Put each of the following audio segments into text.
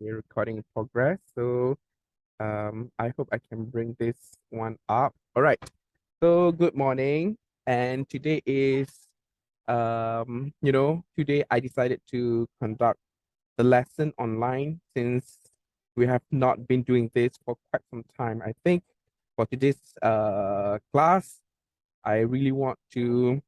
Your recording in progress. So I hope I can bring this one up. All right. So good morning. And today is today I decided to conduct the lesson online since we have not been doing this for quite some time. I think for today's class, I really want to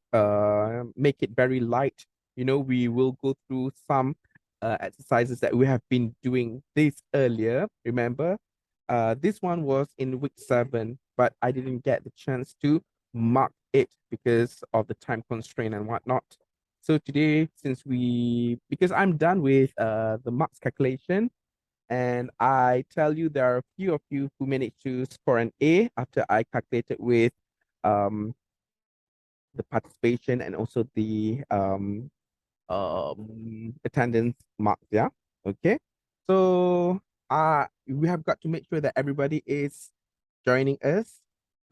make it very light. We will go through some exercises that we have been doing this earlier. Remember, this one was in week 7, but I didn't get the chance to mark it because of the time constraint and whatnot. So today, because I'm done with the marks calculation, and I tell you there are a few of you who managed to score an A after I calculated with um the participation and also the attendance marks. Yeah. Okay. So we have got to make sure that everybody is joining us.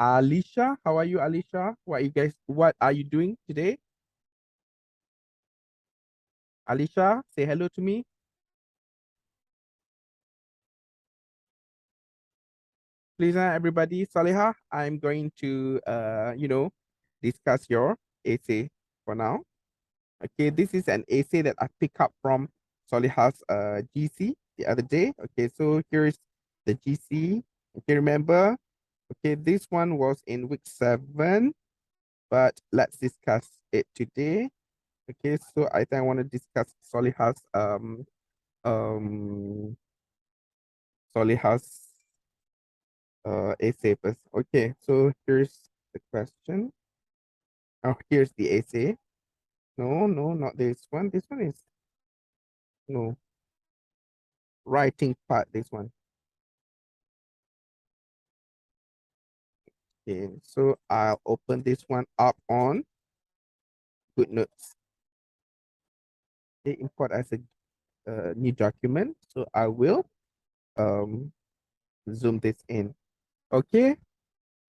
Alicia, how are you, Alicia? What are you doing today? Alicia, say hello to me. Please, everybody. Saliha, I'm going to discuss your essay for now. Okay, this is an essay that I picked up from Soliha's GC the other day. Okay, so here's the GC. Okay, remember? Okay, this one was in week 7, but let's discuss it today. Okay, so I think I want to discuss um Soliha's essay first. Okay, so here's the question. Oh, here's the essay. No, no, not this one. This one is no writing part. This one. Okay, so I'll open this one up on GoodNotes. Okay, import as a new document. So I will um zoom this in. Okay,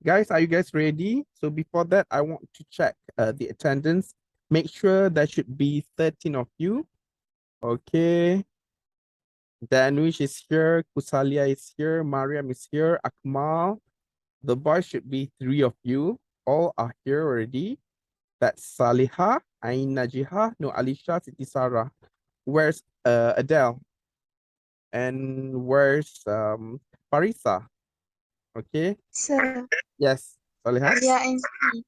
guys, are you guys ready? So before that, I want to check the attendance. Make sure there should be 13 of you. Okay, Danush is here, Kusalia is here, Mariam is here, Akmal. The boys should be 3 of you. All are here already. That's Saliha, Ain Najiha, no Alisha, Siti Sarah. Where's Adele? And where's Parisa? Okay. Sir, Yes, Saliha. yeah, I'm free.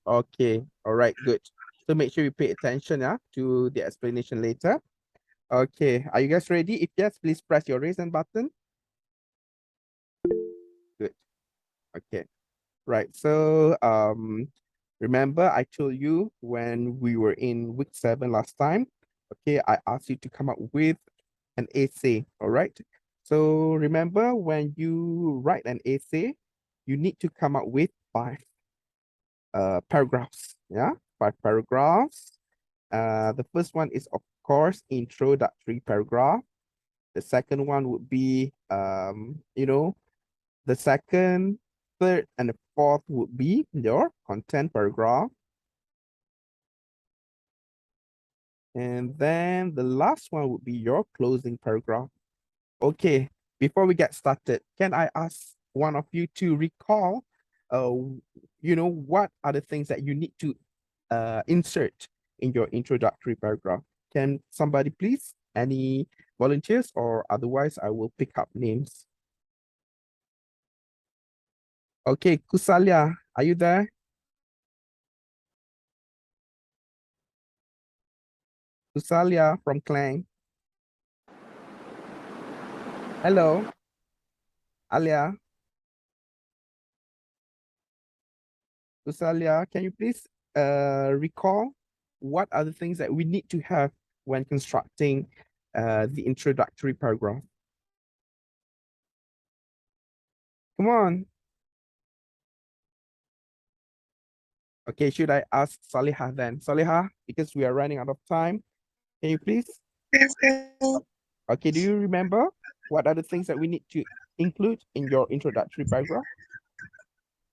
Okay. All right. Good. So make sure you pay attention to the explanation later. Okay. Are you guys ready? If yes, please press your raise hand button. Good. Okay. Right. So remember I told you when we were in week 7 last time. Okay, I asked you to come up with an essay. All right. So remember when you write an essay, you need to come up with 5 paragraphs. Yeah, 5 paragraphs. The first one is of course introductory paragraph. The second one would be the second, third, and the fourth would be your content paragraph. And then the last one would be your closing paragraph. Okay, before we get started, can I ask one of you to recall, uh, what are the things that you need to insert in your introductory paragraph? Can somebody please? Any volunteers, or otherwise I will pick up names. Okay, Kusalia, are you there? Kusalia from Klang. Hello, Alia. Kusalia, can you please recall what are the things that we need to have when constructing the introductory paragraph? Come on. Okay, should I ask Saliha then? Saliha, because we are running out of time, can you please? Yes, sir. Okay, do you remember what are the things that we need to include in your introductory paragraph?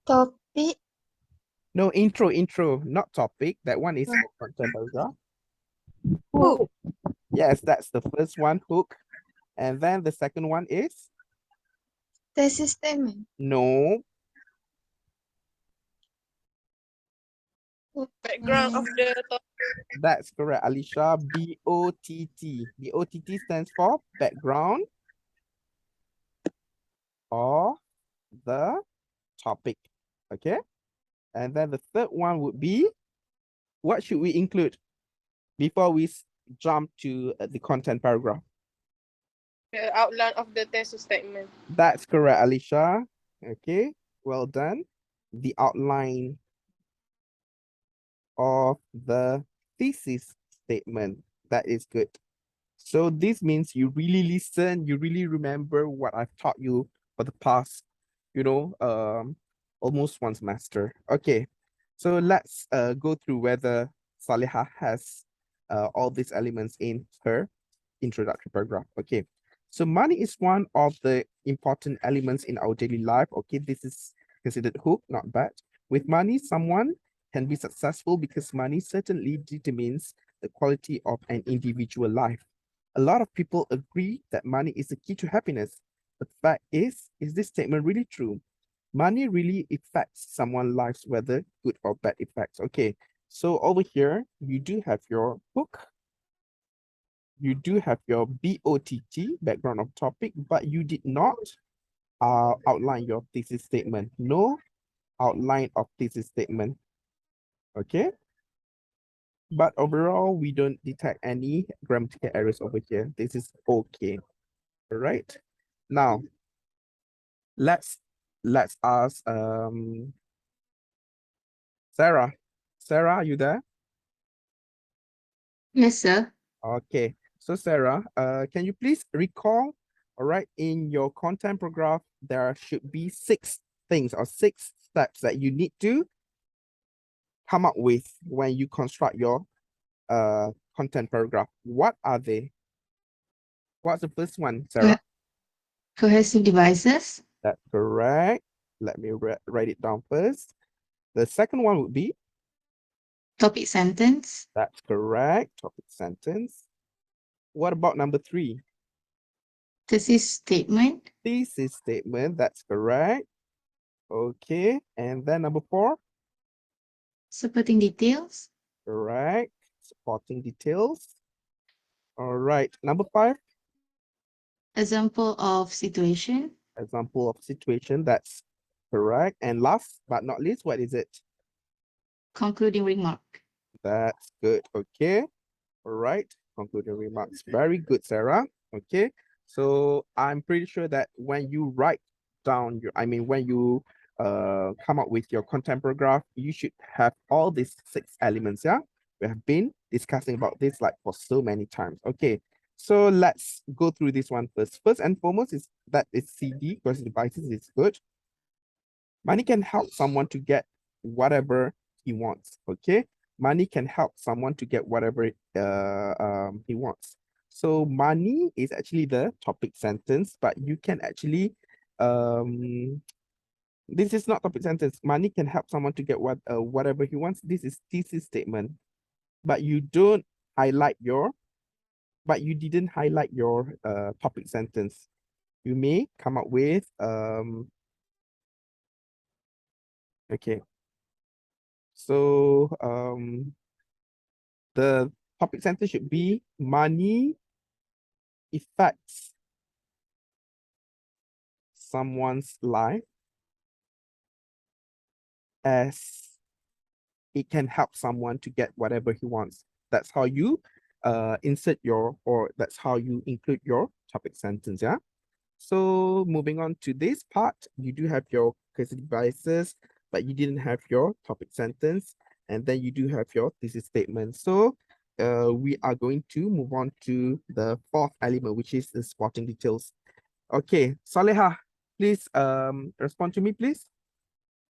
Topic, No, intro, not topic. That one is for content paragraph. hook, Yes, that's the first one, hook. And then the second one is Thesis statement. no. Background of the topic. That's correct, Alicia. BOTT. BOTT stands for background of the topic. Okay. And then the third one would be, what should we include before we jump to the content paragraph? The outline of the thesis statement. That's correct, Alicia. Okay, well done. The outline of the thesis statement. That is good. So this means you really listen, you really remember what I've taught you for the past, almost one semester. Okay, so let's go through whether Saleha has all these elements in her introductory paragraph. Okay, so money is one of the important elements in our daily life. Okay, this is considered hook, not bad. With money, someone can be successful because money certainly determines the quality of an individual life. A lot of people agree that money is the key to happiness. The fact is this statement really true? Money really affects someone's lives, whether good or bad effects. Okay, so over here, you do have your book. You do have your BOTT, background of topic, but you did not outline your thesis statement. No outline of thesis statement. Okay. But overall, we don't detect any grammatical errors over here. This is okay. All right. Now, let's ask Sarah. Sarah, are you there? Yes, sir. Okay. So Sarah, can you please recall, all right, in your content paragraph, there should be 6 things or 6 steps that you need to come up with when you construct your content paragraph. What are they? What's the first one, Sarah? Cohesive devices. That's correct. Let me write it down first. The second one would be, Topic sentence. that's correct, topic sentence. What about number 3? Thesis statement. Thesis statement, that's correct. Okay, and then number 4, Supporting details. correct. Supporting details. All right, number 5, Example of situation. example of situation, that's correct. And last but not least, what is it? Concluding remark. That's good, okay. All right, concluding remarks. Very good, Sarah. Okay, so I'm pretty sure that when you write down when you come up with your content paragraph, you should have all these 6 elements. Yeah, we have been discussing about this like for so many times. Okay, so let's go through this one first. First and foremost is that it's CD because devices is good. Money can help someone to get whatever he wants. Okay, money can help someone to get whatever he wants. So money is actually the topic sentence, but you can actually this is not topic sentence. Money can help someone to get whatever he wants. This is thesis statement, but you don't highlight your but you didn't highlight your topic sentence. You may come up with okay. So the topic sentence should be money affects someone's life as it can help someone to get whatever he wants. That's how you insert that's how you include your topic sentence, yeah? So moving on to this part, you do have your case devices, but you didn't have your topic sentence, and then you do have your thesis statement. So we are going to move on to the 4th element, which is the supporting details. Okay, Saleha, please respond to me, please.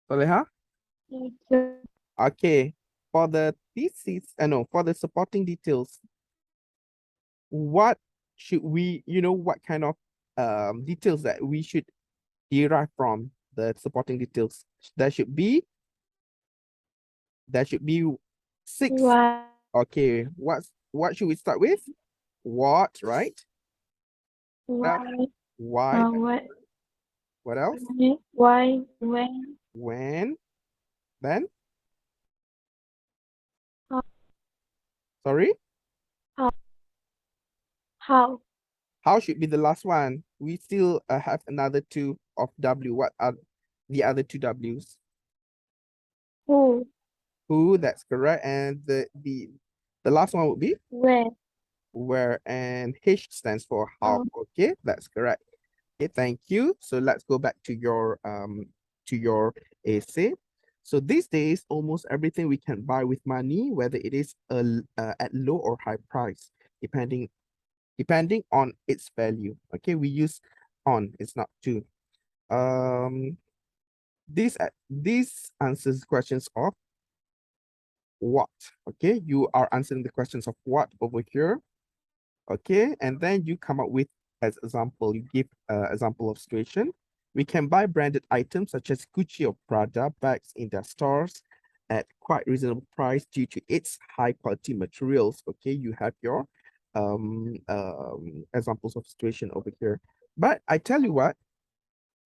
Saleha? Okay, for the thesis, no, for the supporting details, what should we, what kind of details that we should derive from the supporting details? There should be 6. What? Okay, what should we start with? What, right? Why? Why? What else? Why? When? When? Then? How? Sorry? How? How should be the last one? We still have another two of W. What are the other two W's? Who? Who? That's correct. And the last one would be When? where, and H stands for how. How? Okay, that's correct. Okay, thank you. So let's go back to your essay. So these days, almost everything we can buy with money, whether it is at low or high price, depending on its value. Okay, we use on, it's not to. This answers questions of what. Okay, you are answering the questions of what over here. Okay, and then you come up with as example, you give example of situation. We can buy branded items such as Gucci or Prada bags in their stores at quite reasonable price due to its high quality materials. Okay, you have your examples of situation over here. But I tell you what,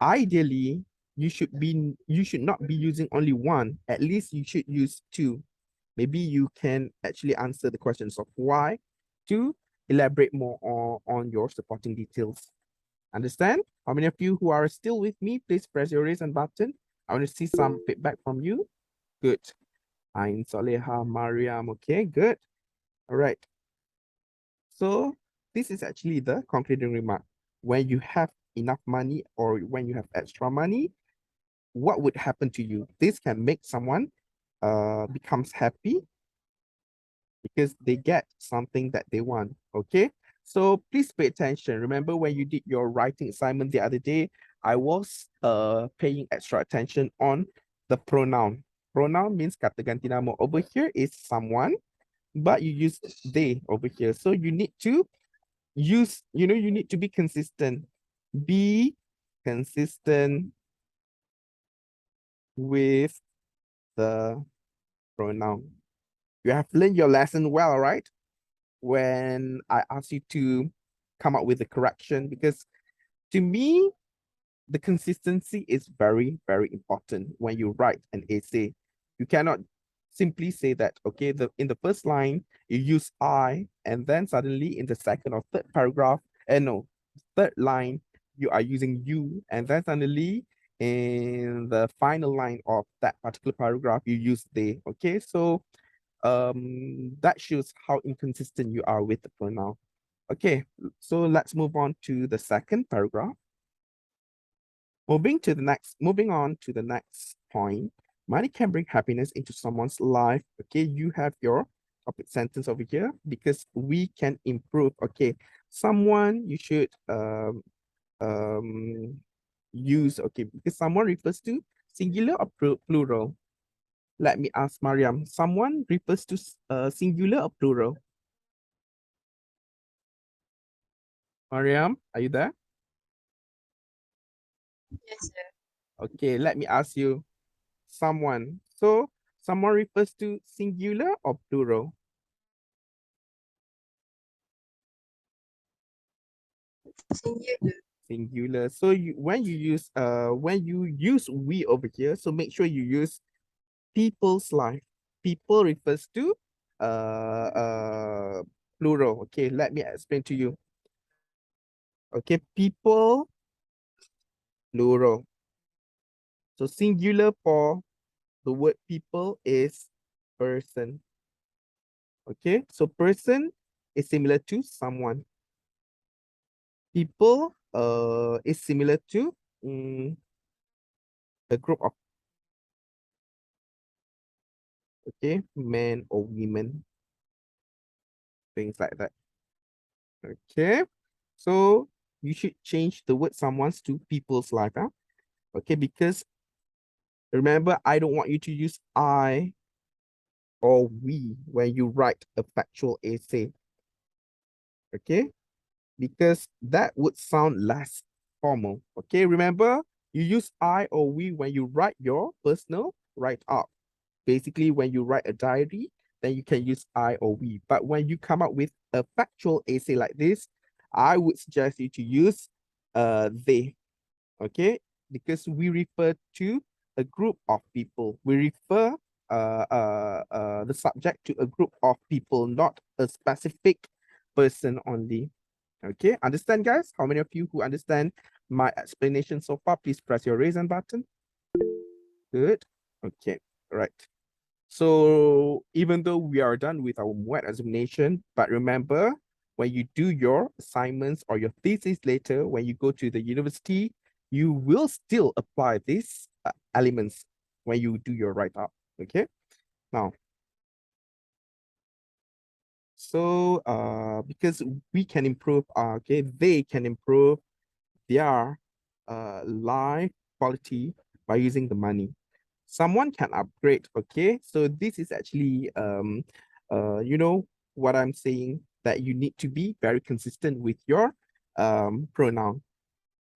ideally, you should not be using only one. At least you should use two. Maybe you can actually answer the questions of why to elaborate more on your supporting details. Understand? How many of you who are still with me, please press your raise hand button. I want to see some feedback from you. Good. Ain Soleha Mariam. Okay, good. All right. So this is actually the concluding remark. When you have enough money or when you have extra money, what would happen to you? This can make someone becomes happy because they get something that they want. Okay, so please pay attention. Remember when you did your writing assignment the other day, I was paying extra attention on the pronoun. Pronoun means kata ganti nama. Over here is someone, but you use they over here. So you need to use, you need to be consistent. Be consistent with the pronoun. You have learned your lesson well, right? When I asked you to come up with a correction, because to me, the consistency is very, very important when you write an essay. You cannot simply say that, okay, in the first line, you use I, and then suddenly in the second or third paragraph, no, third line, you are using you, and then suddenly in the final line of that particular paragraph, you use they. Okay, so that shows how inconsistent you are with the pronoun. Okay, so let's move on to the second paragraph. Moving on to the next point. Money can bring happiness into someone's life. Okay, you have your topic sentence over here because we can improve. Okay, someone you should use, okay, because someone refers to singular or plural. Let me ask Mariam, someone refers to singular or plural? Mariam, are you there? Yes, sir. Okay, let me ask you, someone. So someone refers to singular or plural? Singular. Singular. So when you use we over here, so make sure you use people's life. People refers to plural. Okay, let me explain to you. Okay, people plural. So singular for the word people is person. Okay, so person is similar to someone. People is similar to a group of, okay, men or women, things like that. Okay, so you should change the word someone's to people's life. Huh? Okay, because remember, I don't want you to use I or we when you write a factual essay. Okay, because that would sound less formal. Okay, remember, you use I or we when you write your personal write-up. Basically, when you write a diary, then you can use I or we. But when you come up with a factual essay like this, I would suggest you to use they, okay? Because we refer to a group of people. We refer the subject to a group of people, not a specific person only. Okay, understand, guys? How many of you who understand my explanation so far, please press your raise hand button. Good. Okay, right. So even though we are done with our MWET examination, but remember, when you do your assignments or your thesis later, when you go to the university, you will still apply these elements when you do your write-up, okay? Now, so because we can improve, okay, they can improve their life quality by using the money. Someone can upgrade, okay? So this is actually, you know what I'm saying, that you need to be very consistent with your pronoun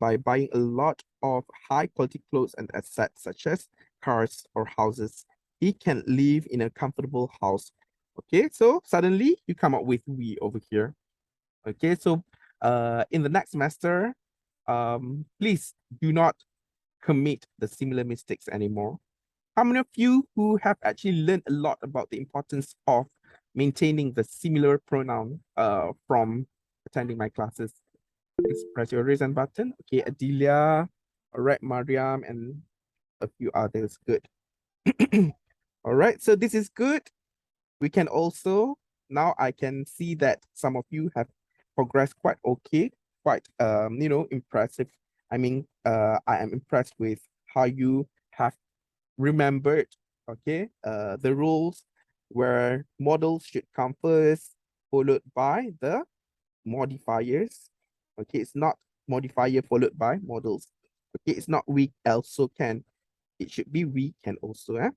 by buying a lot of high quality clothes and assets such as cars or houses. He can live in a comfortable house. Okay, so suddenly you come up with we over here. Okay, so in the next semester, please do not commit the similar mistakes anymore. How many of you who have actually learned a lot about the importance of maintaining the similar pronoun from attending my classes? Please press your raise hand button. Okay, Adelia, all right, Mariam, and a few others. Good. All right, so this is good. We can also, now I can see that some of you have progressed quite okay, quite, you know, impressive. I mean, I am impressed with how you have remembered, okay, the rules where models should come first, followed by the modifiers. Okay, it's not modifier followed by models. Okay, it's not we also can. It should be we can also.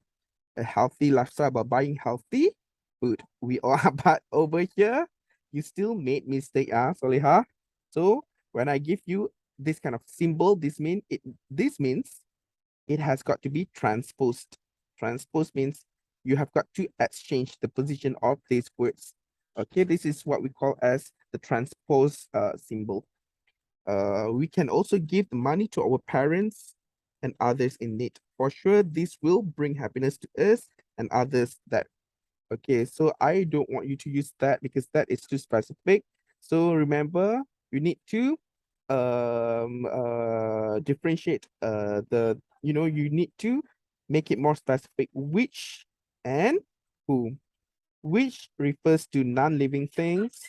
A healthy lifestyle by buying healthy food. We all are, but over here, you still made mistake, Soleha. So when I give you this kind of symbol, this means it has got to be transposed. Transpose means you have got to exchange the position of these words. Okay, this is what we call as the transpose symbol. We can also give the money to our parents and others in need. For sure, this will bring happiness to us and others that, okay, so I don't want you to use that because that is too specific. So remember, you need to differentiate you need to make it more specific, which and who. Which refers to non-living things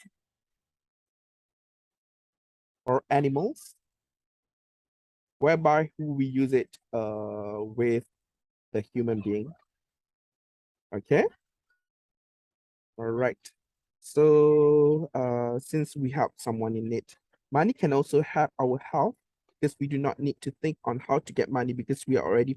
or animals, whereby who we use it with the human being. Okay. All right. So since we help someone in need, money can also help our health because we do not need to think on how to get money because we are already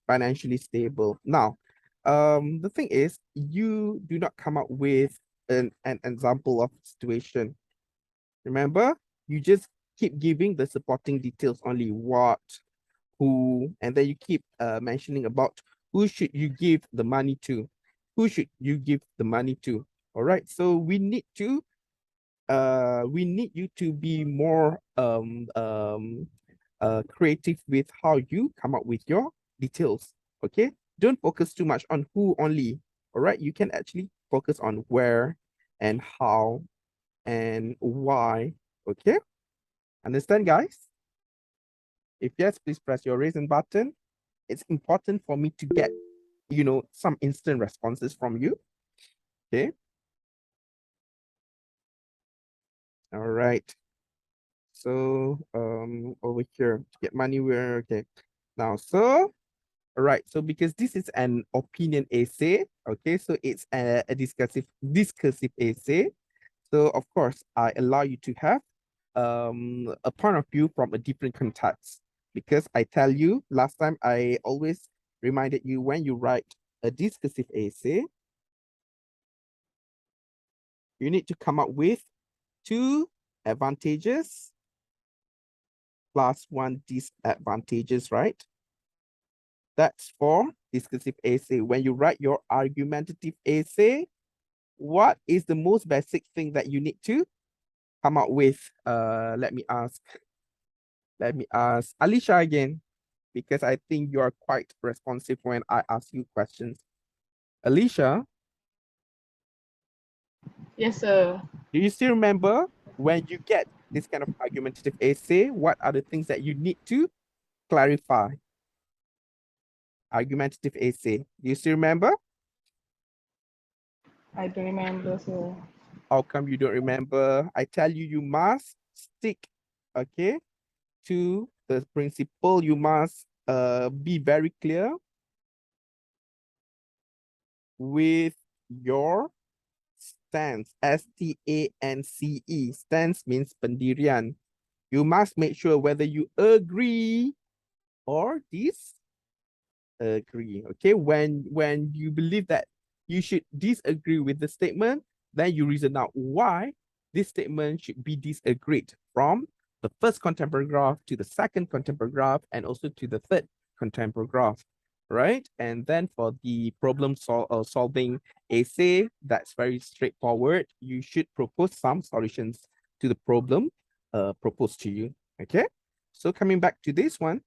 financially stable. Now, the thing is, you do not come up with an example of situation. Remember, you just keep giving the supporting details only, what, who, and then you keep mentioning about who should you give the money to, who should you give the money to. All right, so we need you to be more creative with how you come up with your details. Okay, don't focus too much on who only. All right, you can actually focus on where and how and why. Okay, understand, guys? If yes, please press your raise hand button. It's important for me to get, some instant responses from you. Okay. All right. So over here to get money where, okay. Now, so all right, so because this is an opinion essay, okay, so it's a discursive essay. So of course, I allow you to have a point of view from a different context. Because I tell you, last time I always reminded you, when you write a discursive essay, you need to come up with 2 advantages plus 1 disadvantages, right? That's for discursive essay. When you write your argumentative essay, what is the most basic thing that you need to come out with, let me ask Alicia again, because I think you are quite responsive when I ask you questions. Alicia, Yes, sir. do you still remember when you get this kind of argumentative essay, what are the things that you need to clarify? Argumentative essay. Do you still remember? I don't remember, sir. How come you don't remember? I tell you, you must stick, okay, to the principle. You must be very clear with your stance. S-T-A-N-C-E. Stance means pendirian. You must make sure whether you agree or disagree. Okay, when you believe that you should disagree with the statement, then you reason out why this statement should be disagreed from the first contemporary graph to the second contemporary graph and also to the third contemporary graph, right? And then for the solving essay, that's very straightforward. You should propose some solutions to the problem proposed to you, okay? So coming back to this one,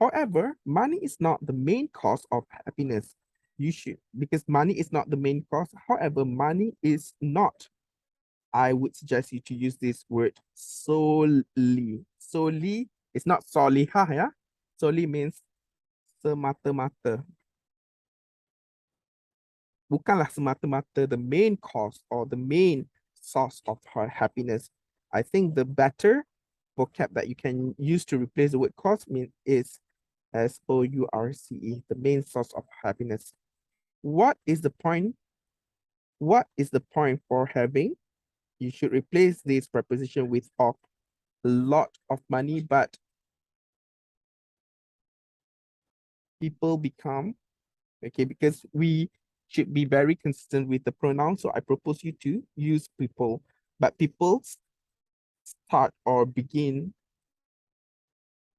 however, money is not the main cause of happiness. You should, because money is not the main cause. However, money is not. I would suggest you to use this word solely. Solely, it's not solihah, yeah? Solely means semata-mata. Bukanlah semata-mata the main cause or the main source of her happiness. I think the better vocab that you can use to replace the word cause is SOURCE, the main source of happiness. What is the point? What is the point for having? You should replace this preposition with of a lot of money, but people become, okay, because we should be very consistent with the pronoun. So I propose you to use people, but people start or begin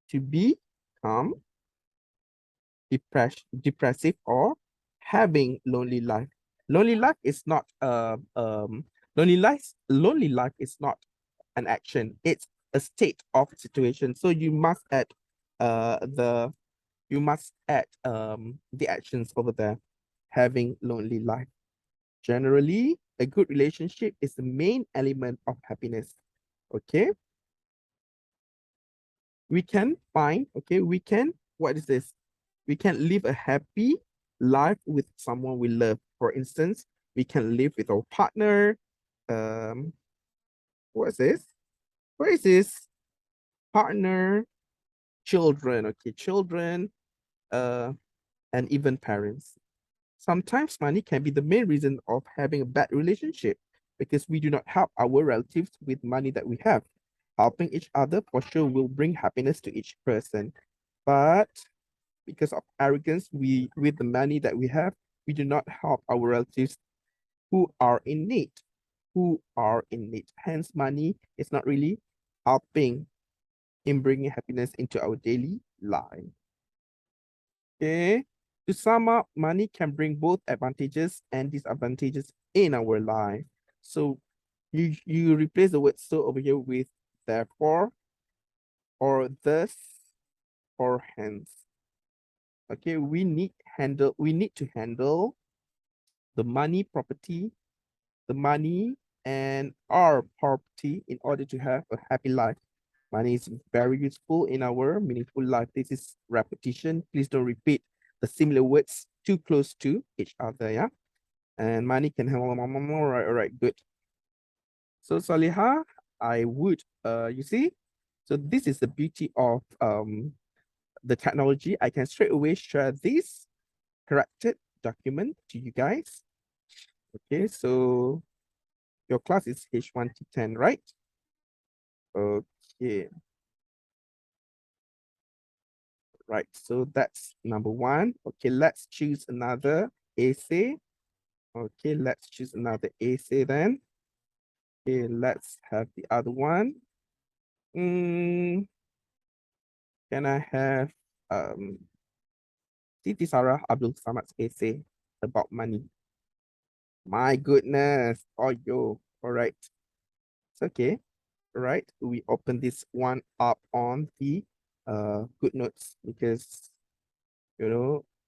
to become depressive or having lonely life. Lonely life is not lonely life is not an action. It's a state of situation. So you must add the the actions over there. Having lonely life. Generally, a good relationship is the main element of happiness. Okay. We can find, okay, what is this? We can live a happy life with someone we love. For instance, we can live with our partner. What is this? What is this? Partner, children, okay, children, and even parents. Sometimes money can be the main reason of having a bad relationship because we do not help our relatives with money that we have. Helping each other for sure will bring happiness to each person. But because of arrogance, with the money that we have, we do not help our relatives who are in need, Hence, money is not really helping in bringing happiness into our daily life. Okay. To sum up, money can bring both advantages and disadvantages in our life. So you replace the word so over here with therefore or thus or hence. Okay, we need to handle the money property, the money and our property in order to have a happy life. Money is very useful in our meaningful life. This is repetition. Please don't repeat the similar words too close to each other, yeah? And money can have all right, good. So Saliha, I would, you see, so this is the beauty of the technology. I can straight away share this corrected document to you guys. Okay, so your class is H310, right? Okay. Right, so that's number one. Okay, let's choose another essay. Okay, let's choose another essay then. Okay, let's have the other one. Can I have Siti Sarah Abdul Samad's essay about money? My goodness. Oh, yo. All right. It's okay. Right. We open this one up on the good notes because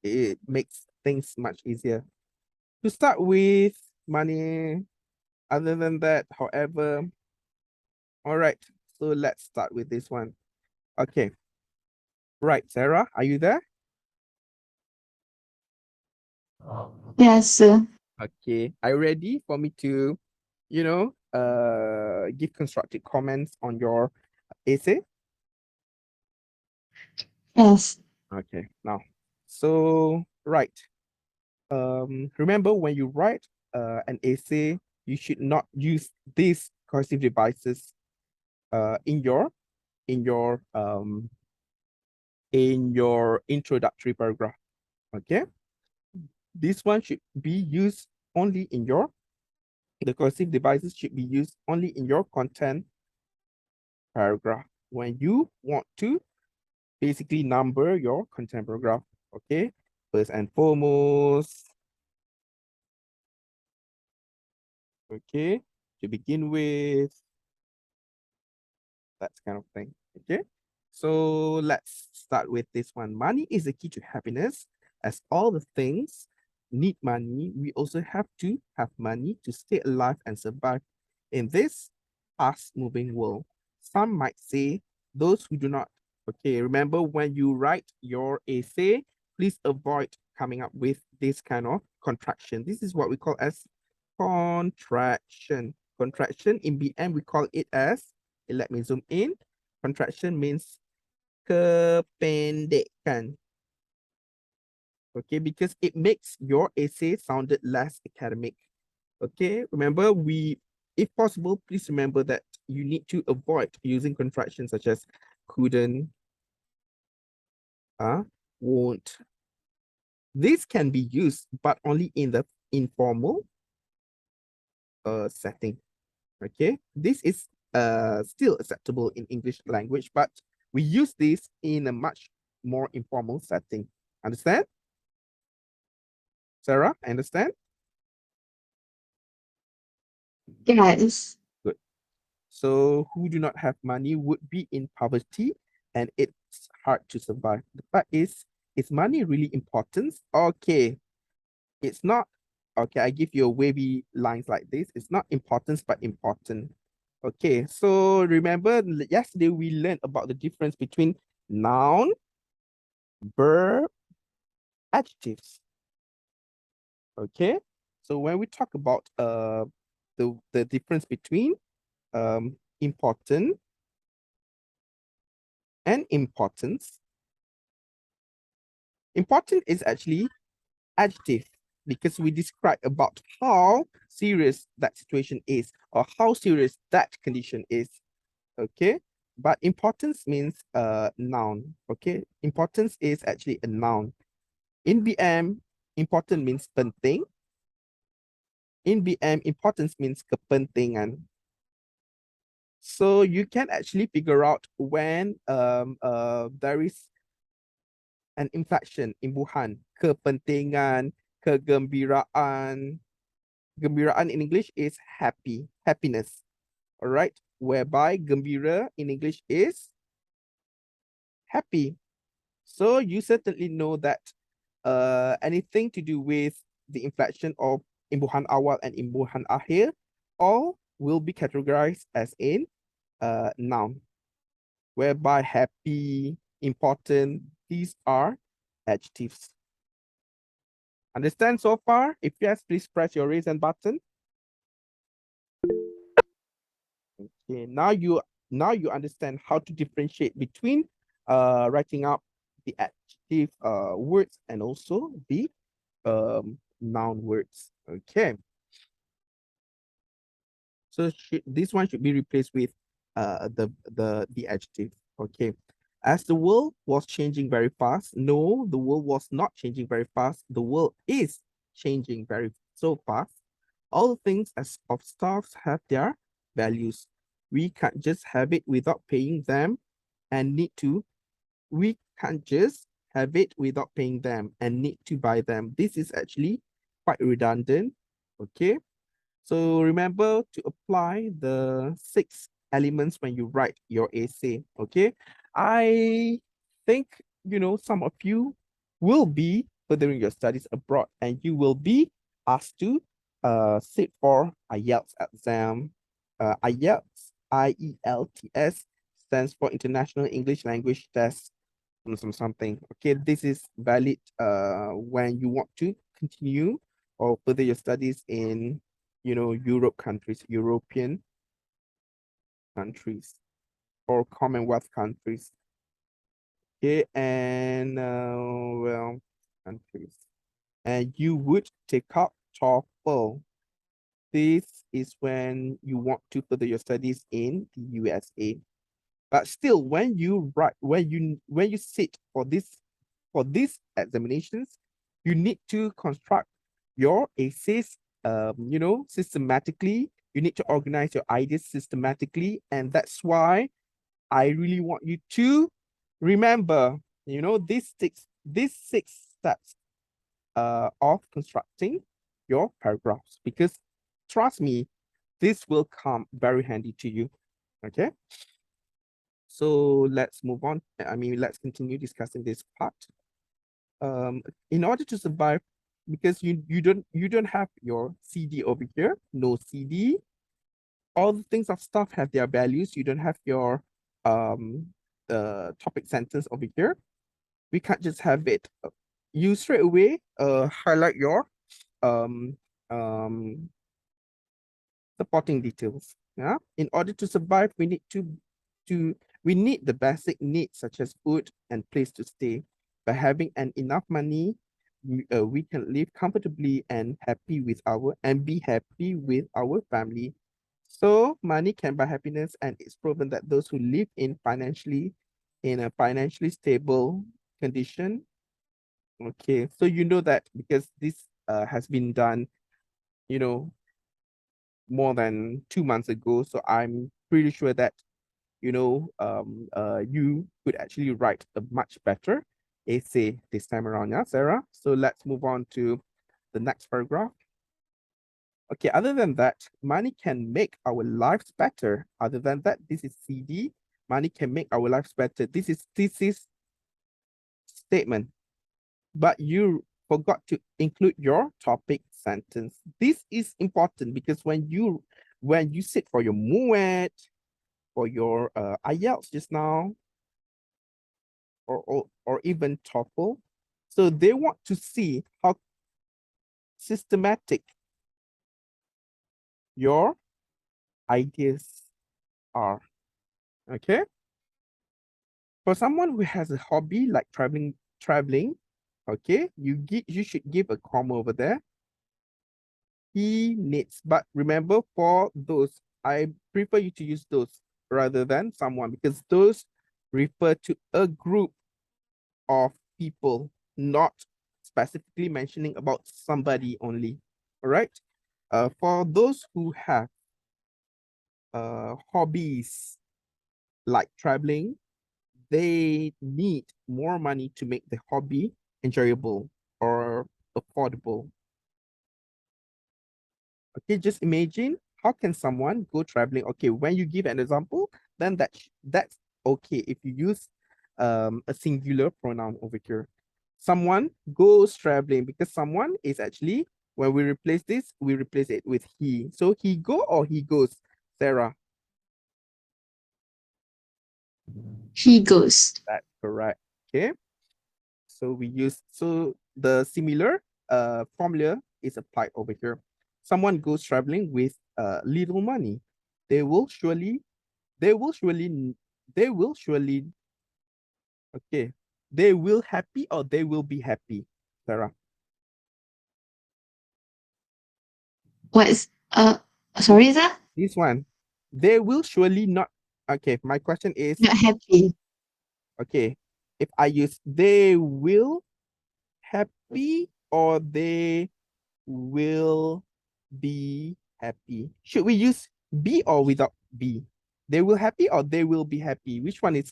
it makes things much easier. To start with money, other than that, however, all right. So let's start with this one. Okay. Right, Sarah, are you there? Yes, sir. Okay. Are you ready for me to, give constructive comments on your essay? Yes. Okay. Now, so right. Remember when you write an essay, you should not use these cursive devices in your in your um in your introductory paragraph. Okay, this one should be used only in your the cursive devices should be used only in your content paragraph when you want to basically number your content paragraph. Okay, first and foremost. Okay, to begin with, that kind of thing. Okay, so let's start with this one. Money is the key to happiness. As all the things need money, we also have to have money to stay alive and survive in this fast-moving world. Some might say those who do not. Okay, remember when you write your essay, please avoid coming up with this kind of contraction. This is what we call as contraction. Contraction in BM, we call it as, let me zoom in. Contraction means kependekan. Okay, because it makes your essay sounded less academic. Okay, remember if possible, please remember that you need to avoid using contractions such as couldn't, won't. This can be used, but only in the informal setting. Okay, this is still acceptable in English language, but we use this in a much more informal setting. Understand? Sarah, understand? Yes. Good. So who do not have money would be in poverty and it's hard to survive. The fact is money really important? Okay, it's not. Okay, I give you a wavy lines like this. It's not importance, but important. Okay, so remember yesterday we learned about the difference between noun, verb, adjectives. Okay, so when we talk about the difference between important and importance, important is actually adjective because we describe about how serious that situation is or how serious that condition is. Okay, but importance means noun. Okay, importance is actually a noun. In BM, important means penting. In BM, importance means kepentingan. So you can actually figure out when there is an inflection, imbuhan, kepentingan, kegembiraan. Gembiraan in English is happy, happiness. All right, whereby gembira in English is happy. So you certainly know that anything to do with the inflection of imbuhan awal and imbuhan akhir all will be categorized as in noun, whereby happy, important, these are adjectives. Understand so far? If yes, please press your raise hand button. Okay, now you understand how to differentiate between writing up the adjective words and also the noun words. Okay. So this one should be replaced with the adjective. Okay. As the world was changing very fast. No, the world was not changing very fast. The world is changing very so fast. All things as of stuffs have their values. We can't just have it without paying them and need to. We can't just have it without paying them and need to buy them. This is actually quite redundant. Okay. So remember to apply the 6 elements when you write your essay, okay? I think, some of you will be furthering your studies abroad and you will be asked to sit for IELTS exam. IELTS, IELTS stands for International English Language Test, something. Okay, this is valid when you want to continue or further your studies in European countries or Commonwealth countries. Okay, and countries. And you would take up TOEFL. This is when you want to further your studies in the USA. But still, when you sit for these examinations, you need to construct your essays, systematically. You need to organize your ideas systematically, and that's why I really want you to remember, these 6 steps of constructing your paragraphs, because trust me, this will come very handy to you. Okay. So let's move on. Let's continue discussing this part. In order to survive, because you don't have your CD over here, no CD. All the things of stuff have their values. You don't have your topic sentence over here. We can't just have it. You straight away highlight your um supporting details. Yeah. In order to survive, we need the basic needs such as food and place to stay. By having enough money, we can live comfortably and be happy with our family. So money can buy happiness, and it's proven that those who live in a financially stable condition. Okay, so you know that because this has been done, more than 2 months ago. So I'm pretty sure that you could actually write a much better essay this time around, yeah, Sarah? So let's move on to the next paragraph. Okay, other than that, money can make our lives better. Other than that, this is CD. Money can make our lives better. This is statement, but you forgot to include your topic sentence. This is important because when you sit for your MUET, for your IELTS just now, or even TOEFL, so they want to see how systematic your ideas are. Okay. For someone who has a hobby like traveling, okay, you should give a comma over there. He needs, but remember, for those, I prefer you to use those rather than someone, because those refer to a group of people, not specifically mentioning about somebody only. All right. For those who have hobbies like traveling, they need more money to make the hobby enjoyable or affordable. Okay, just imagine, how can someone go traveling? Okay, when you give an example, then that's okay if you use a singular pronoun over here. Someone goes traveling, because someone is actually, when we replace this, we replace it with he. So he go or he goes, Sarah? He goes. That's correct. Okay. So the similar formula is applied over here. Someone goes traveling with little money. They will surely, they will surely, they will surely, okay. They will happy or they will be happy, Sarah? What's sorry, sir? This one, they will surely not. Okay, my question is, Not happy. okay, if I use they will happy or they will be happy. Should we use be or without be? They will happy or they will be happy? Which one is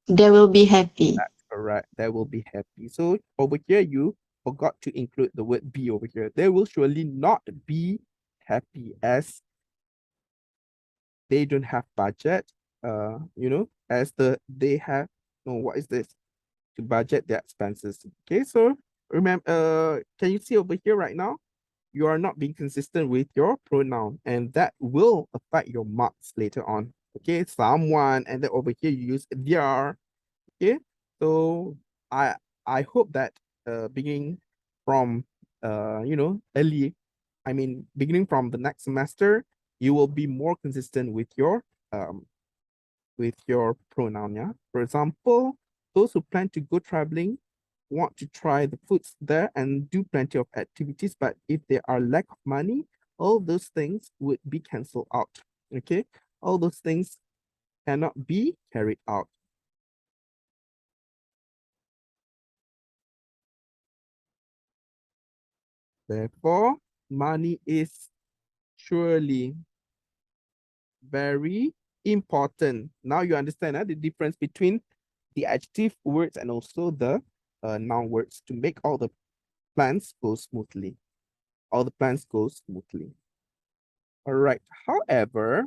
They will be happy. correct? They will be happy. So over here, you forgot to include the word be over here. They will surely not be happy as they don't have budget, as they have, no, what is this? To budget their expenses. Okay, so remember, can you see over here right now? You are not being consistent with your pronoun, and that will affect your marks later on. Okay, someone, and then over here you use their. Okay, so I hope that beginning from early, I mean beginning from the next semester, you will be more consistent with your pronoun. Yeah, for example, those who plan to go traveling want to try the foods there and do plenty of activities, but if there are lack of money, all those things would be canceled out. Okay, all those things cannot be carried out. Therefore, money is surely very important. Now you understand the difference between the adjective words and also the noun words to make all the plans go smoothly. All the plans go smoothly. All right. However,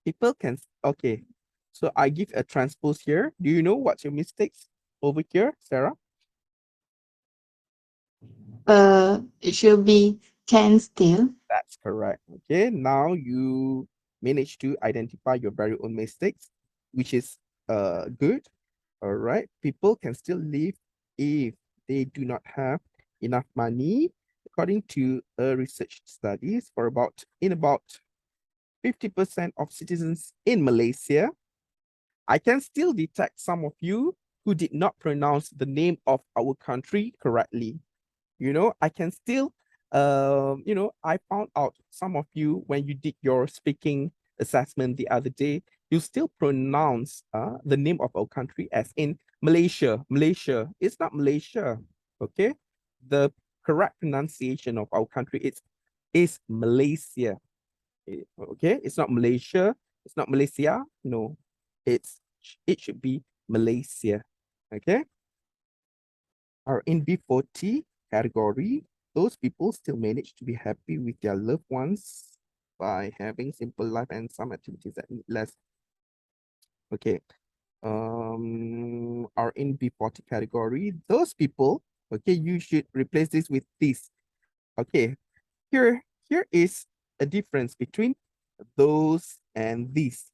people can, okay. So I give a transpose here. Do you know what's your mistakes over here, Sarah? It should be can still. That's correct. Okay, now you manage to identify your very own mistakes, which is good. All right, people can still live if they do not have enough money. According to a research studies, about 50% of citizens in Malaysia, I can still detect some of you who did not pronounce the name of our country correctly. I can still, I found out some of you when you did your speaking assessment the other day, you still pronounce the name of our country as in Malaysia. Malaysia. It's not Malaysia. Okay. The correct pronunciation of our country is Malaysia. Okay. It's not Malaysia. It's not Malaysia. No, it should be Malaysia. Okay. Are in B40 category, those people still manage to be happy with their loved ones by having simple life and some activities that need less. Okay. Are in B40 category, those people, okay, you should replace this with this. Okay. Here is a difference between those and these.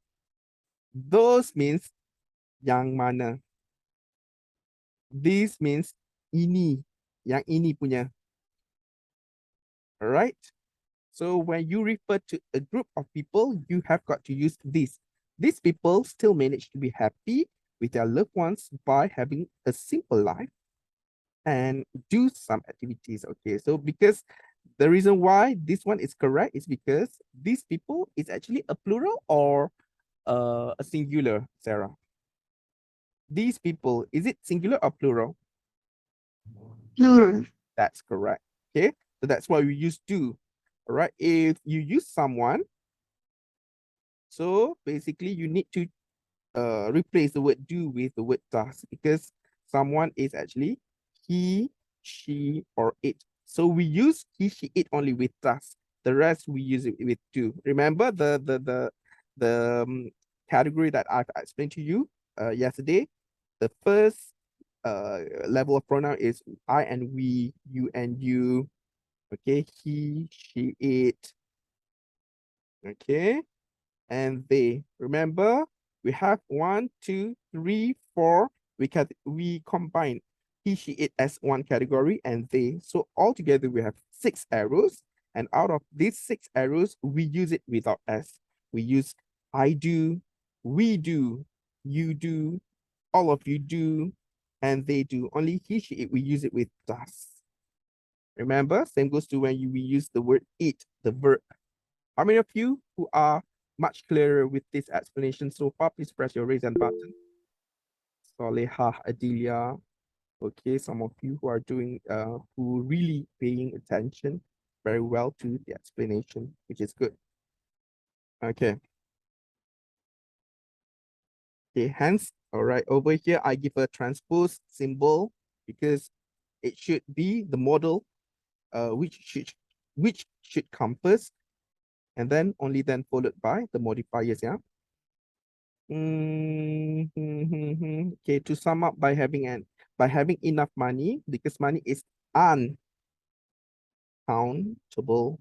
Those means yang mana. This means ini, yang ini punya. All right. So when you refer to a group of people, you have got to use this. These people still manage to be happy with their loved ones by having a simple life and do some activities. Okay, so because the reason why this one is correct is because these people is actually a plural or a singular, Sarah? These people, is it singular or plural? Plural. That's correct. Okay, so that's why we use do. All right, if you use someone, so basically you need to replace the word do with the word does because someone is actually he, she, or it. So we use he, she, it only with does. The rest we use it with do. Remember the category that I've explained to you yesterday. The first level of pronoun is I and we, you and you. Okay, he, she, it. Okay, and they. Remember, we have 1, 2, 3, 4. We combine he, she, it as one category and they. So altogether we have 6 arrows. And out of these 6 arrows, we use it without S. We use I do, we do, you do, all of you do, and they do. Only he, she, it, we use it with does. Remember, same goes to when we use the word it, the verb. How many of you who are much clearer with this explanation so far, please press your raise hand button. Solehah, Adelia. Okay, some of you who are doing, who really paying attention very well to the explanation, which is good. Okay. Okay, hence, all right, over here, I give a transpose symbol because it should be the model, which should compass and then only then followed by the modifiers, yeah. Okay, to sum up, by having enough money, because money is uncountable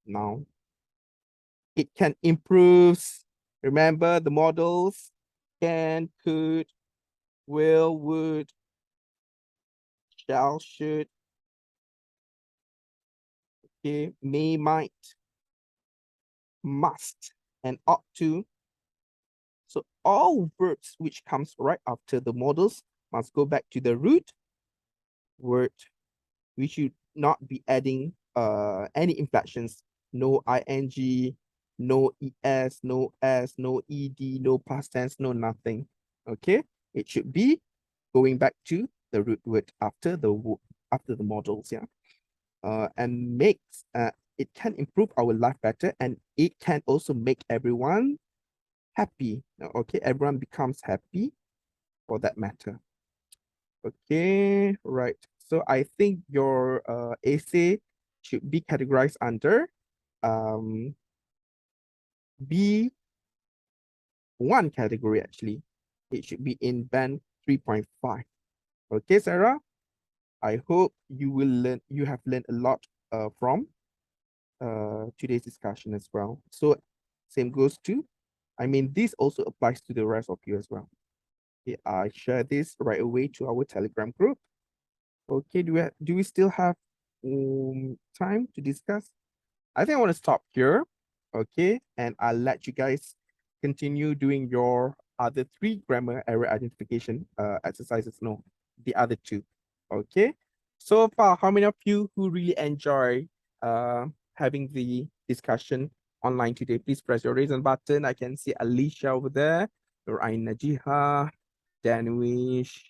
noun. It can improve. Remember the models: can, could, will, would, shall, should, okay, may, might, must, and ought to. So all verbs which comes right after the modals must go back to the root word. We should not be adding any inflections. No ing, no es, no s, no ed, no past tense, no nothing. Okay, it should be going back to the root word after the modals. Yeah, and makes it can improve our life better, and it can also make everyone happy. Okay, everyone becomes happy for that matter. Okay, right. So I think your essay should be categorized under B1 category actually. It should be in band 3.5. Okay, Sarah. I hope you have learned a lot from today's discussion as well. So same goes to, I mean, this also applies to the rest of you as well. Okay, I share this right away to our Telegram group. Okay, do we still have time to discuss? I think I want to stop here. Okay, and I'll let you guys continue doing your other 3 grammar error identification exercises. No, the other 2. Okay. So far, how many of you who really enjoy having the discussion online today? Please press your raise hand button. I can see Alicia over there, Nurain Najiha, Danwish,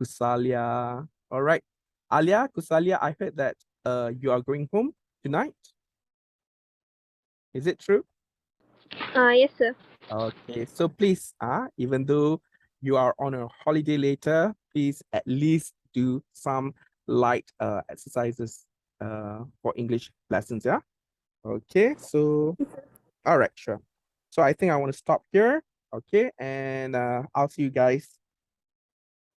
Kusalia. All right. Alia, Kusalia, I heard that you are going home tonight. Is it true? Yes, sir. Okay, so please, even though you are on a holiday later, please at least do some light exercises for English lessons, yeah? Okay, so all right, sure. So I think I want to stop here. Okay, and I'll see you guys.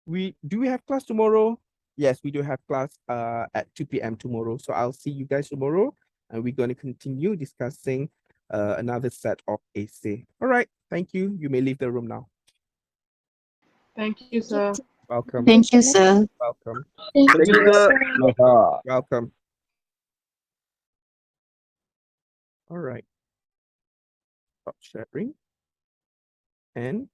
Do we have class tomorrow? Yes, we do have class at 2 p.m. tomorrow. So I'll see you guys tomorrow, and we're going to continue discussing another set of essay. All right, thank you. You may leave the room now. Thank you, sir. Welcome. Thank you, sir. Welcome. Thank Thank you, you, sir. sir. Welcome. All right. Stop sharing. And